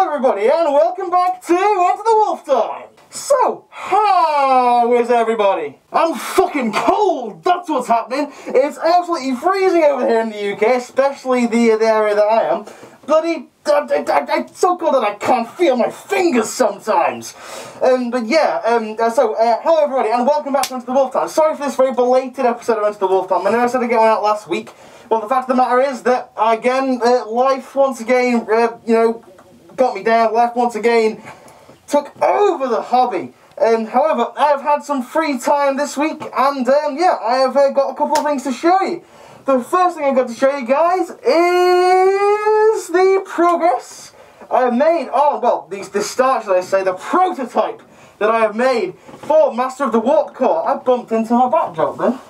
Everybody, and welcome back to Into the Wolf Time. So, how is everybody? I'm fucking cold, that's what's happening. It's absolutely freezing over here in the UK, especially the area that I am. Bloody, it's so cold that I can't feel my fingers sometimes. But yeah, hello everybody, and welcome back to Into the Wolf Time. Sorry for this very belated episode of Into the Wolf Time. I know I said I'd get one out last week. Well, the fact of the matter is that, again, life once again, got me down. Life once again took over the hobby. However, I have had some free time this week, and yeah, I have got a couple of things to show you. The first thing I've got to show you guys is the progress I have made. Oh, well, the start, should I say, the prototype that I have made for Master of the Warp Core. I bumped into my backdrop then.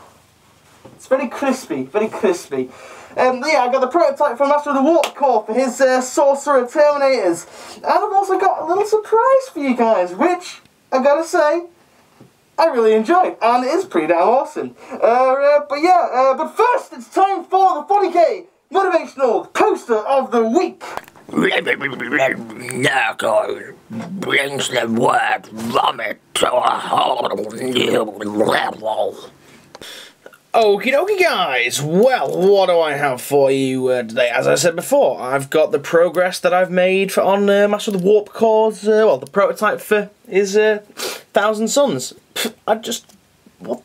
It's very crispy, very crispy. Yeah, I got the prototype for Master of the Warp Core for his Sorcerer Terminators. And I've also got a little surprise for you guys, which, I gotta say, I really enjoyed. And it is pretty damn awesome. But first, it's time for the 40k Motivational Poster of the Week. Narco brings the word vomit to a whole new level. Okie dokie guys, well, what do I have for you today? As I said before, I've got the progress that I've made on Master of the Warp Core's, the prototype for his Thousand Suns. What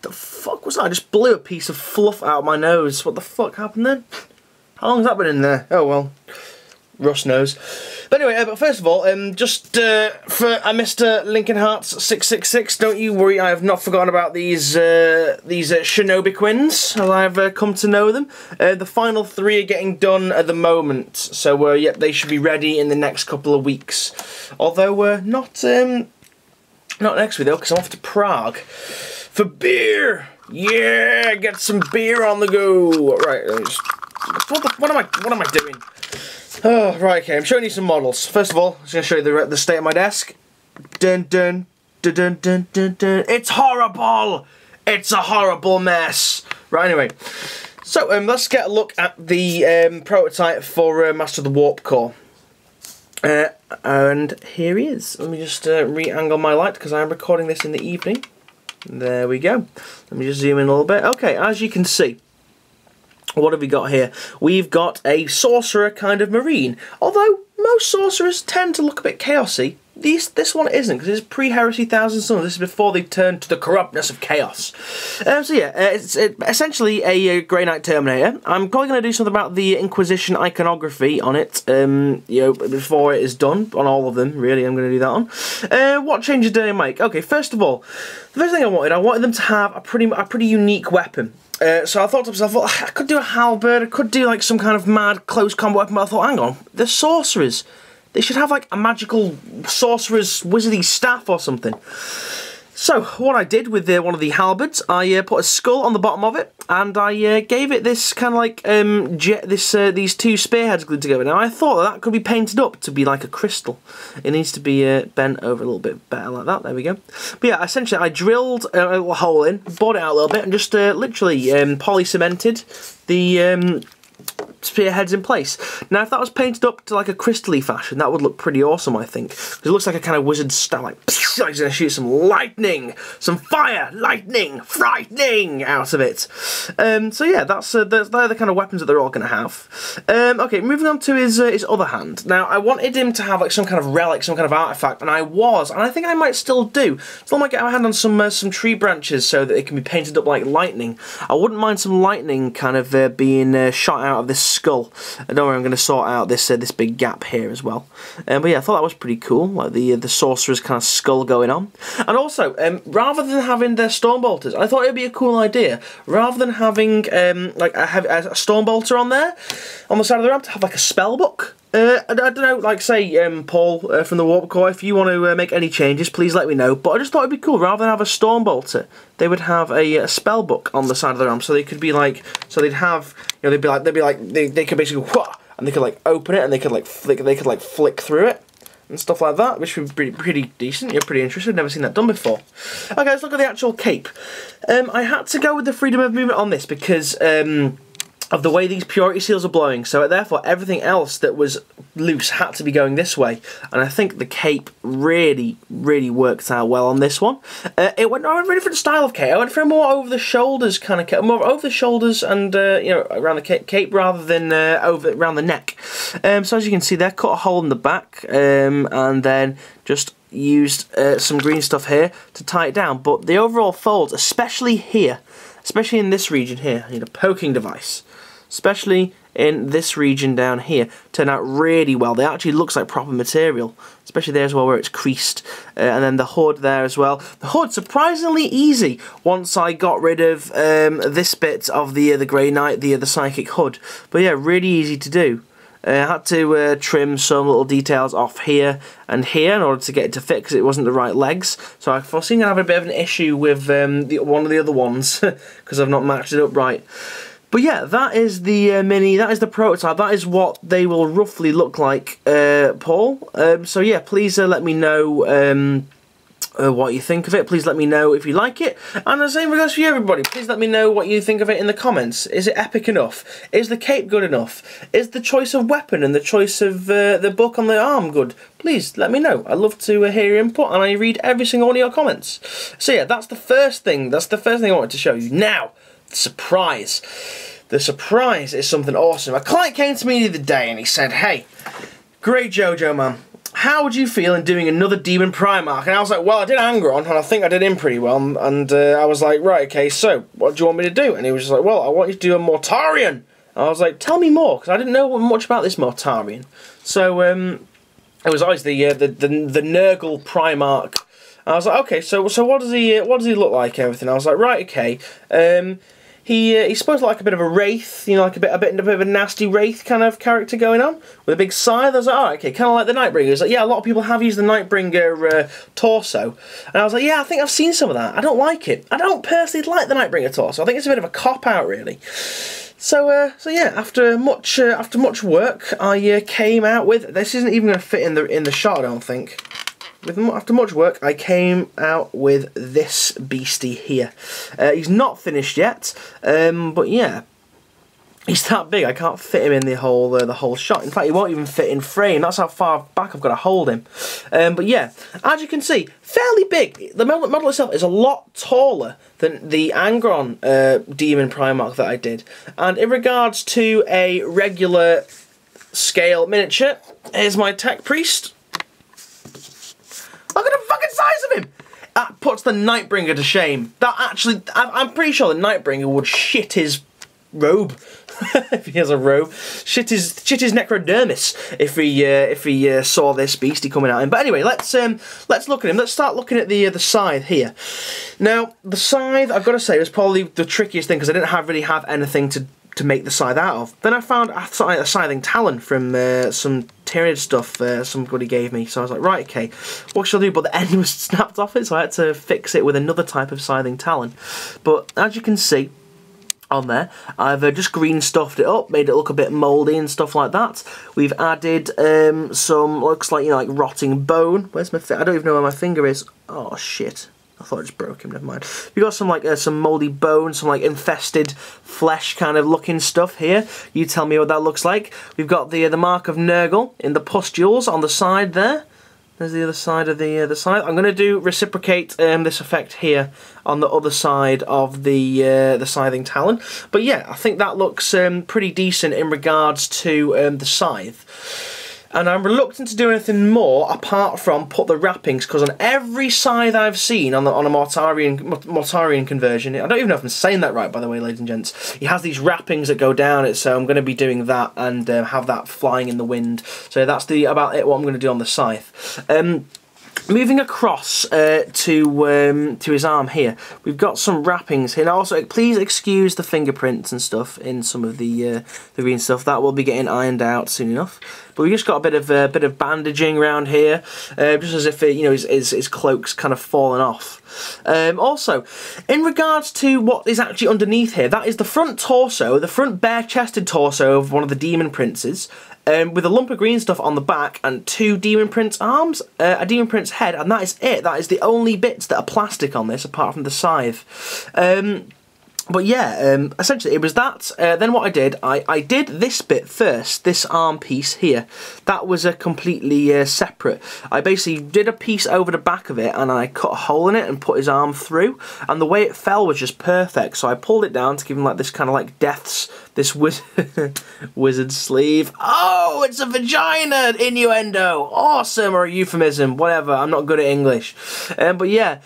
the fuck was that? I just blew a piece of fluff out of my nose. What the fuck happened then? How long has that been in there? Oh well, Russ knows. But anyway, but first of all, for Mr. Lincoln Hearts 666, don't you worry, I have not forgotten about these Shinobi Quins, as I've come to know them. The final 3 are getting done at the moment, so yep, they should be ready in the next couple of weeks. Although not next week though, because I'm off to Prague for beer. Yeah, get some beer on the go. Right, what am I doing? Oh, right, okay, I'm showing you some models. First of all, I'm just going to show you the state of my desk. Dun dun dun dun dun dun dun. It's horrible! It's a horrible mess! Right, anyway. So, let's get a look at the prototype for Master of the Warp Core. And here he is. Let me just re-angle my light, because I am recording this in the evening. There we go. Let me just zoom in a little bit. Okay, as you can see, what have we got here? We've got a sorcerer kind of marine. Although most sorcerers tend to look a bit chaosy, this one isn't, because it's pre-Heresy Thousand Suns. This is before they turned to the corruptness of chaos. So yeah, it's essentially a Grey Knight Terminator. I'm probably going to do something about the Inquisition iconography on it, before it is done, on all of them, really, I'm going to do that on. What changes did I make? Okay, first of all, the first thing I wanted them to have a pretty unique weapon. So I thought to myself, well, I could do a halberd, I could do like some kind of mad close combat weapon, but I thought, hang on, they're sorcerers. They should have like a magical sorcerer's wizardy staff or something. So what I did with one of the halberds, I put a skull on the bottom of it, and I gave it this kind of like these 2 spearheads glued together. Now I thought that could be painted up to be like a crystal. It needs to be bent over a little bit better like that. There we go. But yeah, essentially I drilled a little hole in, bored it out a little bit, and just literally poly-cemented the spearheads in place. Now if that was painted up to like a crystal-y fashion, that would look pretty awesome, I think, because it looks like a kind of wizard staff, like he's going to shoot some lightning, some fire, lightning, frightening out of it. So yeah, they're the kind of weapons that they're all going to have. Okay, moving on to his other hand. Now I wanted him to have like some kind of relic, some kind of artifact, and I think I might still do. Still might get my hand on some tree branches so that it can be painted up like lightning. I wouldn't mind some lightning kind of being shot out of this skull. And don't worry, I'm going to sort out this this big gap here as well. But yeah, I thought that was pretty cool, like the sorcerer's kind of skull going on. And also, rather than having the Stormbolters, I thought it would be a cool idea, rather than having like a Stormbolter on there, on the side of the ramp, to have like a spell book. I don't know, like say, Paul from the Warp Core, if you want to make any changes, please let me know. But I just thought it'd be cool, rather than have a Stormbolter, they would have a spell book on the side of the ramp, so they could be like, so they'd have, you know, they could basically, and they could like open it, and they could like flick through it, and stuff like that, which would be pretty decent. You're pretty interested, never seen that done before. Okay, let's look at the actual cape. I had to go with the freedom of movement on this because, of the way these purity seals are blowing, so therefore everything else that was loose had to be going this way, and I think the cape really worked out well on this one. I went for a different style of cape. I went for a more over the shoulders kind of cape, more over the shoulders and you know, around the cape rather than around the neck. So as you can see there, cut a hole in the back and then just used some green stuff here to tie it down. But the overall folds, especially here, especially in this region here, I need a poking device. Especially in this region down here, turn out really well. They actually looks like proper material, especially there as well where it's creased. And then the hood there as well. The hood, surprisingly easy once I got rid of this bit of the Grey Knight, the psychic hood. But yeah, really easy to do. I had to trim some little details off here and here in order to get it to fit because it wasn't the right legs. So I foresee I'm going to have a bit of an issue with one of the other ones because I've not matched it up right. But yeah, that is the Mini, that is the prototype, that is what they will roughly look like, Paul. So yeah, please let me know what you think of it. Please let me know if you like it. And the same regards for you, everybody. Please let me know what you think of it in the comments. Is it epic enough? Is the cape good enough? Is the choice of weapon and the choice of the book on the arm good? Please let me know. I love to hear your input, and I read every single one of your comments. So yeah, that's the first thing. That's the first thing I wanted to show you. Now, the surprise. The surprise is something awesome. A client came to me the other day and he said, "Hey, great Jojo, man. How would you feel in doing another Demon Primarch?" And I was like, well, I did Angron, and I think I did him pretty well. And I was like, right, okay, so what do you want me to do? And he was just like, well, I want you to do a Mortarion. And I was like, tell me more, because I didn't know much about this Mortarion. So it was always the Nurgle Primarch. And I was like, okay, so what does he look like? Everything. I was like, right, okay. He's supposed to look like a bit of a wraith, you know, like a bit of a nasty wraith kind of character going on with a big scythe. I was like, oh, okay, kind of like the Nightbringer. He was like, yeah, a lot of people have used the Nightbringer torso, and I was like, yeah, I think I've seen some of that. I don't like it. I don't personally like the Nightbringer torso. I think it's a bit of a cop out, really. So yeah, after much work, I came out with this. Isn't even going to fit in the shot, I don't think. After much work, I came out with this beastie here. He's not finished yet, but yeah, he's that big. I can't fit him in the whole shot. In fact, he won't even fit in frame. That's how far back I've got to hold him. But yeah, as you can see, fairly big. The model itself is a lot taller than the Angron Demon Primarch that I did. And in regards to a regular scale miniature, here's my Tech Priest. Look at the fucking size of him! That puts the Nightbringer to shame. That actually, I'm pretty sure the Nightbringer would shit his robe if he has a robe. Shit his necrodermis if he saw this beastie coming at him. But anyway, let's look at him. Let's start looking at the scythe here. Now, the scythe, I've got to say, was probably the trickiest thing because I didn't really have anything to make the scythe out of. Then I found a scything talon from some Tyranid stuff somebody gave me. So I was like, right, okay, what shall I do? But the end was snapped off it, so I had to fix it with another type of scything talon. But as you can see on there, I've just green stuffed it up, made it look a bit mouldy and stuff like that. We've added some, looks like, you know, like rotting bone. Where's my I don't even know where my finger is. Oh shit. I thought I just broke him, never mind. We've got some like some mouldy bone, some like infested flesh kind of looking stuff here. You tell me what that looks like. We've got the mark of Nurgle in the pustules on the side there. There's the other side of the side. I'm going to reciprocate this effect here on the other side of the scything talon. But yeah, I think that looks pretty decent in regards to the scythe. And I'm reluctant to do anything more apart from put the wrappings, because on every scythe I've seen on a Mortarian conversion, I don't even know if I'm saying that right, by the way, ladies and gents, he has these wrappings that go down it, so I'm going to be doing that and have that flying in the wind. So that's about it, what I'm going to do on the scythe. Moving across to his arm here, we've got some wrappings here. Now also, please excuse the fingerprints and stuff in some of the green stuff. That will be getting ironed out soon enough. But we just got a bit of bandaging around here, just as if his cloak's kind of fallen off. Also, in regards to what is actually underneath here, that is the front torso, the front bare-chested torso of one of the demon princes. With a lump of green stuff on the back and 2 demon prince arms, a demon prince head, and that is it. That is the only bits that are plastic on this, apart from the scythe. But yeah, essentially it was that. Then what I did this bit first, this arm piece here. That was a completely separate. I basically did a piece over the back of it and I cut a hole in it and put his arm through. And the way it fell was just perfect. So I pulled it down to give him like this kind of like this wizard sleeve. Oh, it's a vagina innuendo. Awesome, or a euphemism, whatever. I'm not good at English. But yeah.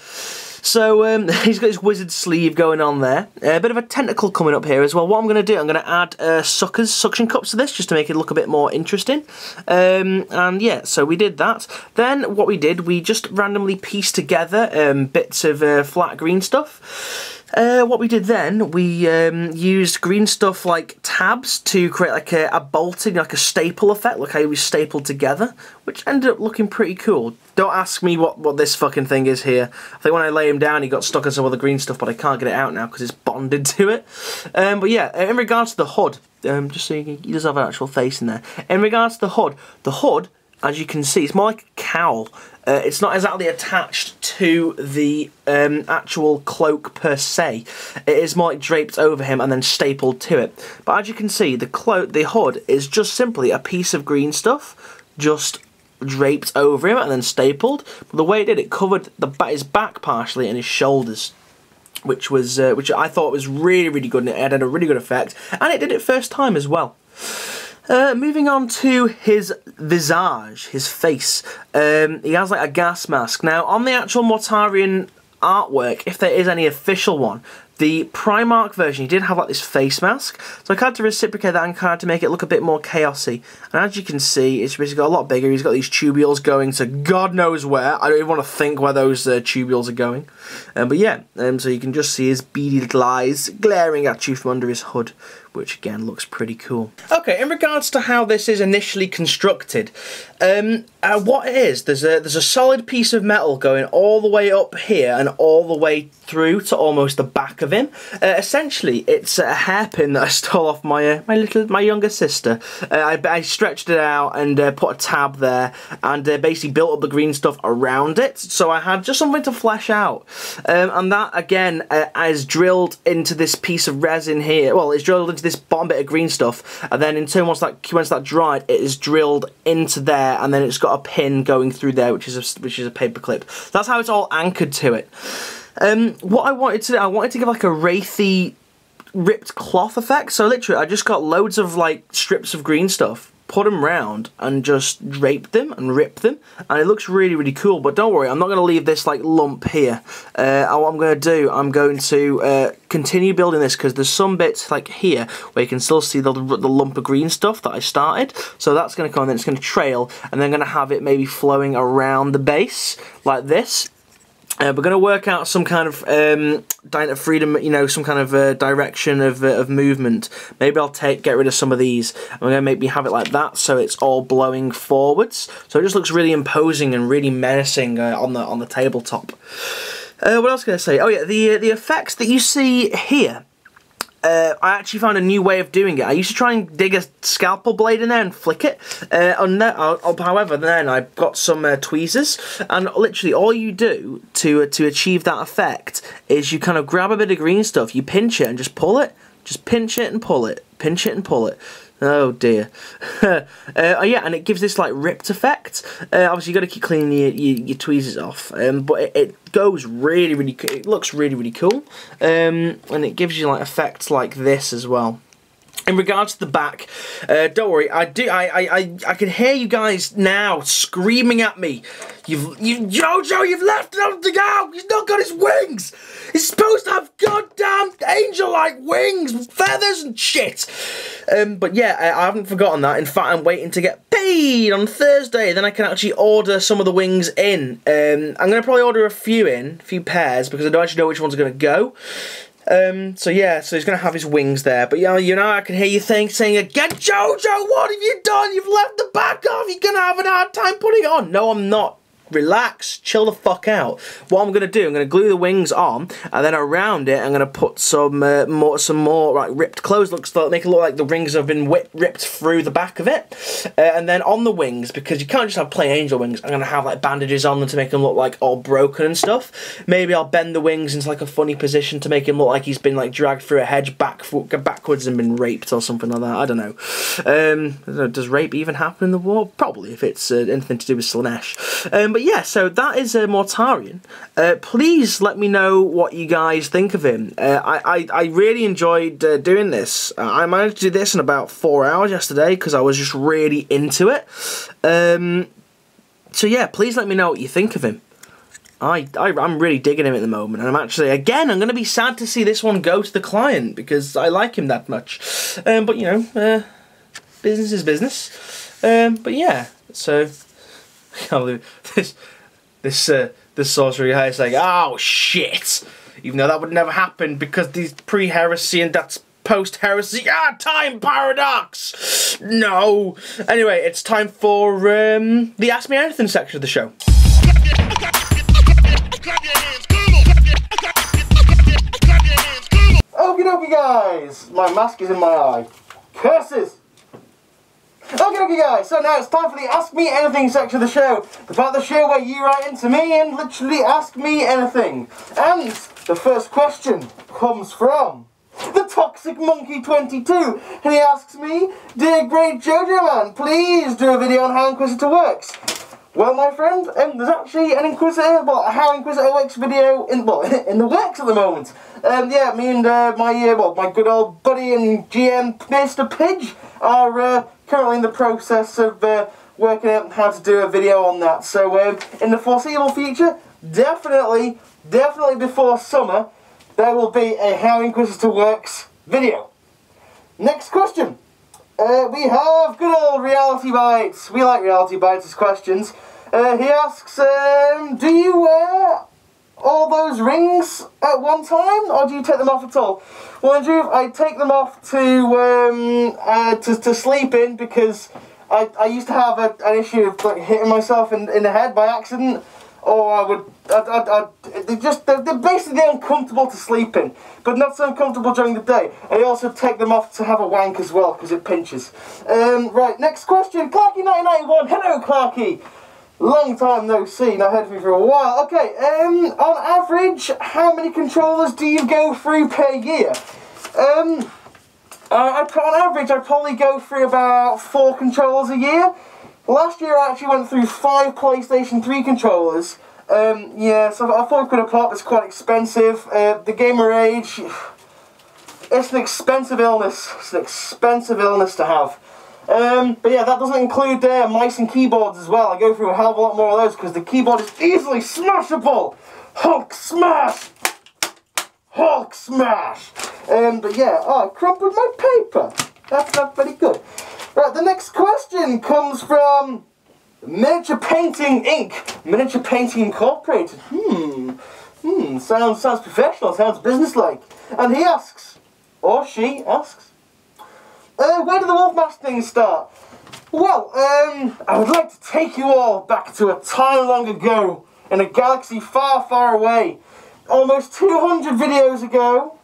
So he's got his wizard sleeve going on there. A bit of a tentacle coming up here as well. What I'm going to do, I'm going to add suction cups to this just to make it look a bit more interesting. And yeah, so we did that. Then what we did, we just randomly pieced together bits of flat green stuff. What we did then, we used green stuff like tabs to create like a bolting, like a staple effect, like how it was stapled together, which ended up looking pretty cool. Don't ask me what this fucking thing is here. I think when I lay him down, he got stuck on some of the green stuff, but I can't get it out now because it's bonded to it. But yeah, in regards to the hood, just so he does have an actual face in there. In regards to the hood, as you can see, it's more like a cowl. It's not exactly attached to the actual cloak per se. It is more like draped over him and then stapled to it. But as you can see, the hood is just simply a piece of green stuff, just draped over him and then stapled. But the way it did, it covered his back partially and his shoulders, which I thought was really, really good, and it had a really good effect. And it did it first time as well. Moving on to his visage, his face. He has like a gas mask. Now, on the actual Mortarian artwork, if there is any official one, the Primarch version, he did have like this face mask. So I had to reciprocate that and kind of to make it look a bit more chaosy. And as you can see, it's basically got a lot bigger. He's got these tubules going to God knows where. I don't even want to think where those tubules are going. But yeah, so you can just see his beady little eyes glaring at you from under his hood, which again looks pretty cool. Okay, in regards to how this is initially constructed, what it is, there's a solid piece of metal going all the way up here and all the way through to almost the back of him. Essentially, it's a hairpin that I stole off my younger sister. I stretched it out and put a tab there and basically built up the green stuff around it. So I had just something to flesh out, and that again is drilled into this piece of resin here. Well, it's drilled into this bottom bit of green stuff, and then in turn once that dried, it is drilled into there, and then it's got a pin going through there, which is a paper clip. That's how it's all anchored to it. What I wanted to do, I wanted to give like a wraithy ripped cloth effect. So literally, I just got loads of like strips of green stuff, put them round, and just draped them and ripped them, and it looks really, really cool. But don't worry, I'm not going to leave this like lump here. What I'm going to do, I'm going to continue building this, because there's some bits like here where you can still see the lump of green stuff that I started. So that's going to come, and then it's going to trail, and then I'm going to have it maybe flowing around the base like this. We're going to work out some kind of freedom, some kind of direction of movement. Maybe I'll get rid of some of these. I'm going to maybe have it like that, so it's all blowing forwards. So it just looks really imposing and really menacing on the tabletop. What else can I say? Oh yeah, the effects that you see here. I actually found a new way of doing it. I used to try and dig a scalpel blade in there and flick it. However, then I got some tweezers, and literally all you do to achieve that effect is you kind of grab a bit of green stuff, you pinch it and just pull it. Just pinch it and pull it. Pinch it and pull it. Oh dear. Yeah, and it gives this like ripped effect. Obviously you got to keep cleaning your tweezers off, but it goes really, really. It looks really, really cool, and it gives you like effects like this as well. In regards to the back, don't worry. I can hear you guys now screaming at me. Jojo, you've left something out. He's not got his wings. He's supposed to have goddamn angel-like wings with feathers and shit. But yeah, I haven't forgotten that. In fact, I'm waiting to get paid on Thursday. Then I can actually order some of the wings in. I'm gonna probably order a few pairs, because I don't actually know which ones are gonna go. So yeah, so he's going to have his wings there. But yeah, you know, I can hear you saying again, Jojo, what have you done? You've left the back off. You're going to have a hard time putting it on. No, I'm not. Relax, chill the fuck out. What I'm going to do, I'm going to glue the wings on, and then around it, I'm going to put some more like ripped clothes, make it look like the rings have been ripped through the back of it. And then on the wings, because you can't just have plain angel wings, I'm going to have like bandages on them to make them look like all broken and stuff. Maybe I'll bend the wings into like a funny position to make him look like he's been like dragged through a hedge backwards and been raped or something like that. I don't know. Does rape even happen in the war? Probably, if it's anything to do with Slaanesh. But yeah, so that is Mortarion. Please let me know what you guys think of him. I really enjoyed doing this. I managed to do this in about 4 hours yesterday because I was just really into it. So yeah, please let me know what you think of him. I'm really digging him at the moment, and I'm actually, again, I'm going to be sad to see this one go to the client because I like him that much. But you know, business is business. But yeah, so. I can't believe this sorcery guy is like, oh shit, even though that would never happen because these pre-heresy and that's post-heresy. Time paradox. No. Anyway, it's time for the Ask Me Anything section of the show. Okie dokie, guys. My mask is in my eye. Curses. Okay, guys, so now it's time for the Ask Me Anything section of the show. The part of the show where you write into me and literally ask me anything. And the first question comes from the Toxic Monkey 22, and he asks me, "Dear great Jojo man, please do a video on how Inquisitor works." Well, my friend, there's actually an Inquisitor, well, a How Inquisitor Works video in the works at the moment. Yeah, me and my good old buddy and GM, Mr. Pidge, are currently in the process of working out how to do a video on that. So, in the foreseeable future, definitely before summer, there will be a How Inquisitor Works video. Next question. We have good old Reality Bites. We like Reality Bites' questions. He asks, do you wear all those rings at one time, or do you take them off at all? Well, Andrew, I take them off to sleep in because I used to have an issue of like hitting myself in the head by accident, or they're basically uncomfortable to sleep in, but not so uncomfortable during the day. I also take them off to have a wank as well, because it pinches. Right, next question, Clarky1991, hello Clarky! Long time no see, not heard from you for a while. Okay, on average, how many controllers do you go through per year? On average, I probably go through about 4 controllers a year. Last year I actually went through 5 PlayStation 3 controllers. Yeah, so I thought £4 a pop is quite expensive. The gamer age, it's an expensive illness. It's an expensive illness to have. But yeah, that doesn't include mice and keyboards as well. I go through a hell of a lot more of those because the keyboard is easily smashable. Hulk smash! Hulk smash! But yeah, I crumpled my paper. That's not very good. Right, the next question comes from Miniature Painting Inc. Miniature Painting Incorporated. Sounds professional, sounds businesslike. And he asks, or she asks, where did the Wolfmask thing start? Well, I would like to take you all back to a time long ago, in a galaxy far, far away. Almost 200 videos ago,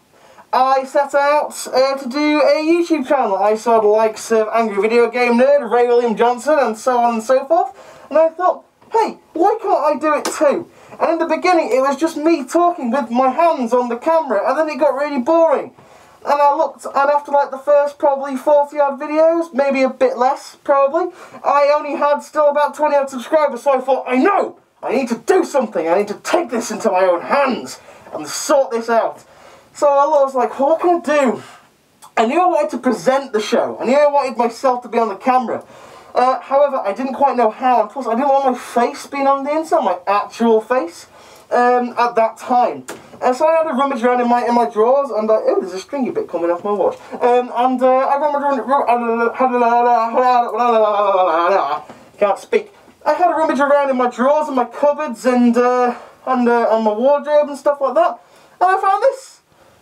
I set out to do a YouTube channel. I saw the likes of Angry Video Game Nerd, Ray William Johnson, and so on and so forth. And I thought, hey, why can't I do it too? And in the beginning, it was just me talking with my hands on the camera, and then it got really boring. And I looked, and after like the first probably 40 odd videos, maybe a bit less probably, I only had still about 20 odd subscribers, so I thought, I know! I need to do something, I need to take this into my own hands and sort this out. So I was like, what can I do? I knew I wanted to present the show. I knew I wanted myself to be on the camera. However, I didn't quite know how, and plus I didn't want my face being on the inside, my actual face, at that time. So I had to rummage around in my drawers, and oh, there's a stringy bit coming off my watch. I can't speak. I had to rummage around in my drawers and my cupboards and on my wardrobe and stuff like that, and I found this.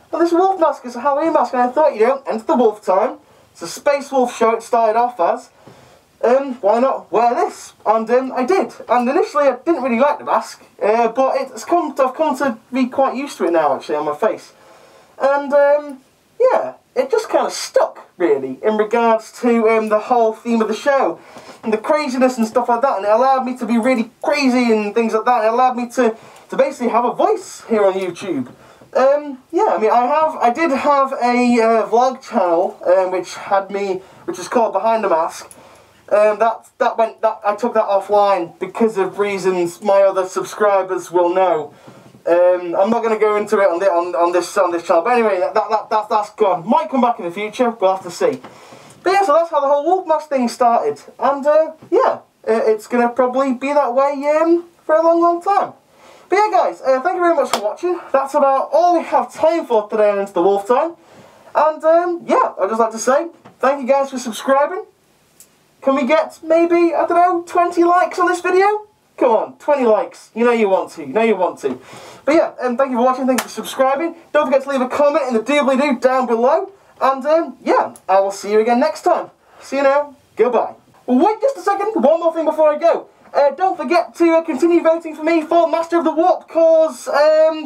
And this wolf mask is a Halloween mask, and I thought, you know, Enter the Wolf Time. It's a Space Wolf show. It started off as. Why not wear this? And I did. And initially I didn't really like the mask, but I've come to be quite used to it now, actually, on my face. And yeah, it just kind of stuck, really, in regards to the whole theme of the show and the craziness and stuff like that. And it allowed me to be really crazy and things like that. And it allowed me to basically have a voice here on YouTube. Yeah, I mean, I did have a vlog channel which was called Behind the Mask. I took that offline because of reasons my other subscribers will know. I'm not going to go into it on this channel, but anyway, that's gone. Might come back in the future. We'll have to see. But yeah, so that's how the whole wolf mask thing started, and yeah, it's going to probably be that way for a long time. But yeah, guys, thank you very much for watching. That's about all we have time for today on Into the Wolf Time. And yeah, I'd just like to say thank you guys for subscribing. Can we get maybe, I don't know, 20 likes on this video? Come on, 20 likes. You know you want to. You know you want to. But yeah, thank you for watching. Thank you for subscribing. Don't forget to leave a comment in the doobly-doo down below. And yeah, I will see you again next time. See you now. Goodbye. Wait just a second. One more thing before I go. Don't forget to continue voting for me for Master of the Warp Cause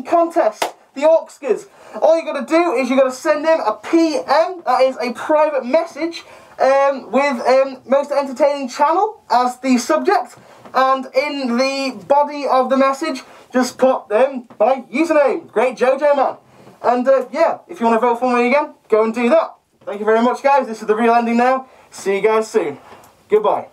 contest, the Orkskers. All you got to do is you got to send him a PM, that is a private message, with Most Entertaining Channel as the subject, and in the body of the message, just put my username, Great Jojo Man. And yeah, if you want to vote for me again, go and do that. Thank you very much, guys. This is the real ending now. See you guys soon. Goodbye.